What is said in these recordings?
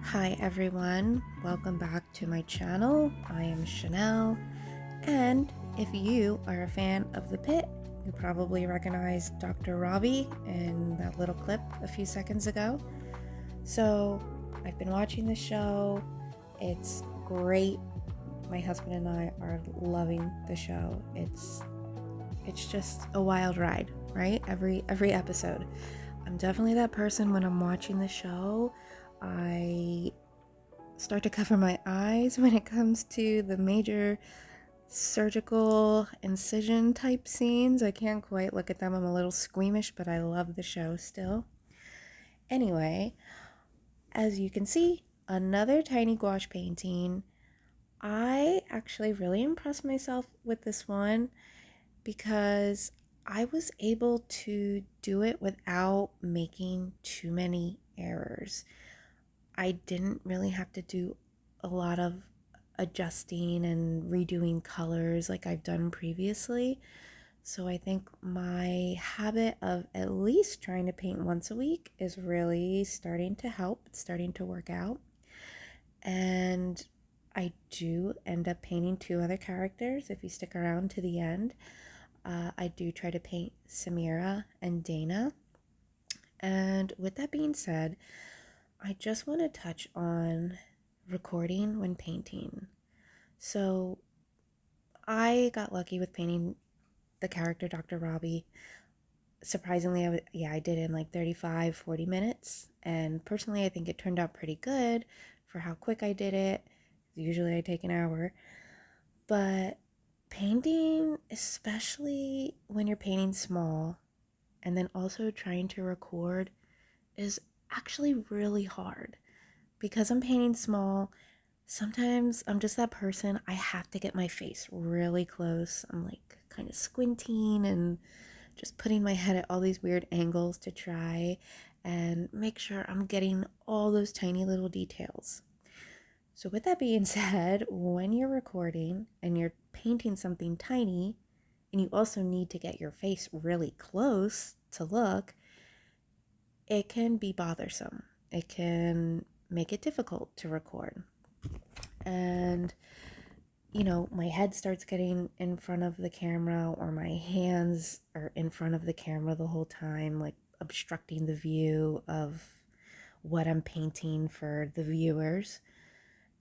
Hi everyone, welcome back to my channel. I am Chanel, and if you are a fan of the Pitt, you probably recognize Dr. Robbie in that little clip a few seconds ago. So I've been watching the show. It's great. My husband and I are loving the show. It's just a wild ride, right? Every episode. I'm definitely that person when I'm watching the show. I start to cover my eyes when it comes to the major surgical incision type scenes. I can't quite look at them. I'm a little squeamish, but I love the show still. Anyway, as you can see, another tiny gouache painting. I actually really impressed myself with this one because I was able to do it without making too many errors. I didn't really have to do a lot of adjusting and redoing colors like I've done previously. So I think my habit of at least trying to paint once a week is really starting to help. It's starting to work out. And I do end up painting two other characters if you stick around to the end. I do try to paint Samira and Dana. And with that being said, I just want to touch on recording when painting. So I got lucky with painting the character Dr. Robbie. Surprisingly, I did it in like 35, 40 minutes. And personally, I think it turned out pretty good for how quick I did it. Usually I take an hour. But painting, especially when you're painting small and then also trying to record, is actually really hard. Because I'm painting small, sometimes I'm just that person. I have to get my face really close. I'm like kind of squinting and just putting my head at all these weird angles to try and make sure I'm getting all those tiny little details. So, with that being said, when you're recording and you're painting something tiny and you also need to get your face really close to look, it can be bothersome. It can make it difficult to record. And my head starts getting in front of the camera, or my hands are in front of the camera the whole time, like obstructing the view of what I'm painting for the viewers.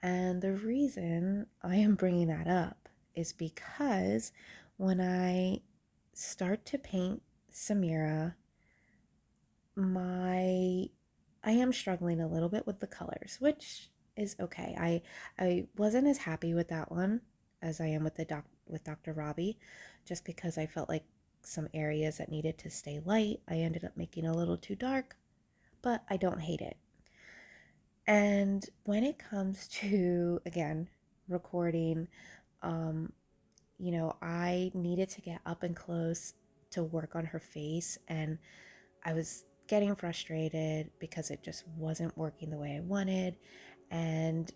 And the reason I am bringing that up is because when I start to paint Samira, my I am struggling a little bit with the colors, which is okay. I wasn't as happy with that one as I am with with Dr. Robbie, just because I felt like some areas that needed to stay light, I ended up making a little too dark, but I don't hate it. And when it comes to, again, recording, um, I needed to get up and close to work on her face, and I was getting frustrated because it just wasn't working the way I wanted, and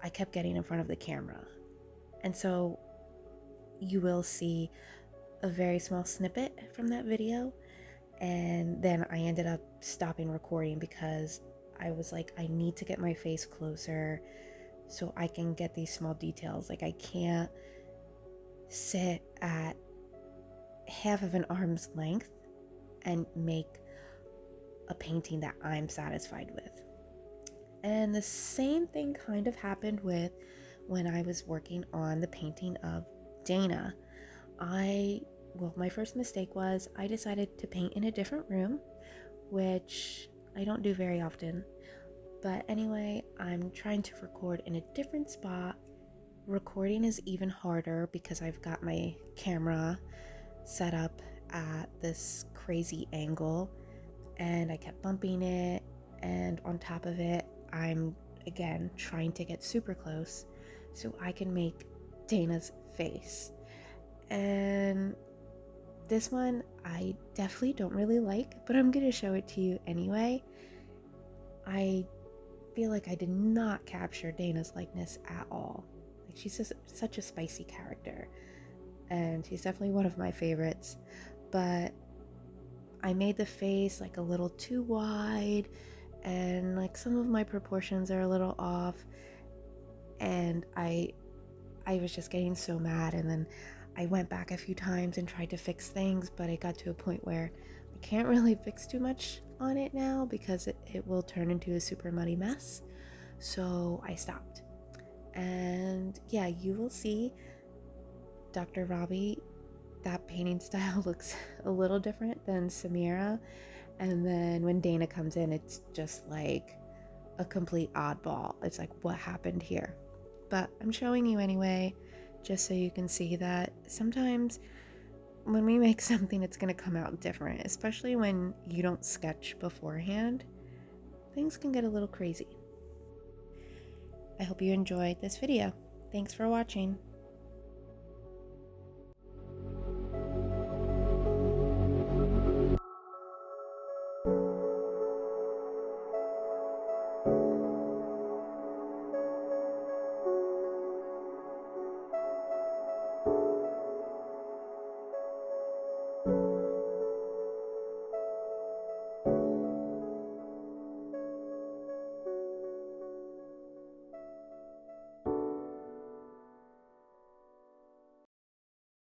I kept getting in front of the camera. And so you will see a very small snippet from that video, and then I ended up stopping recording because I was like, I need to get my face closer so I can get these small details. Like, I can't sit at half of an arm's length and make a painting that I'm satisfied with. And the same thing kind of happened with when I was working on the painting of Dana. My first mistake was I decided to paint in a different room, which I don't do very often. But anyway, I'm trying to record in a different spot. Recording is even harder because I've got my camera set up at this crazy angle and I kept bumping it, and on top of it, I'm again trying to get super close so I can make Dana's face. And this one I definitely don't really like, but I'm gonna show it to you anyway. I feel like I did not capture Dana's likeness at all. Like, she's just such a spicy character, and she's definitely one of my favorites, but I made the face like a little too wide, and like some of my proportions are a little off, and I was just getting so mad. And then I went back a few times and tried to fix things, but it got to a point where I can't really fix too much on it now because it will turn into a super muddy mess. So I stopped. And yeah, you will see Dr. Robbie, that painting style looks a little different than Samira. And then when Dana comes in, it's just like a complete oddball. It's like, what happened here? But I'm showing you anyway, just so you can see that sometimes when we make something, it's going to come out different, especially when you don't sketch beforehand. Things can get a little crazy. I hope you enjoyed this video. Thanks for watching.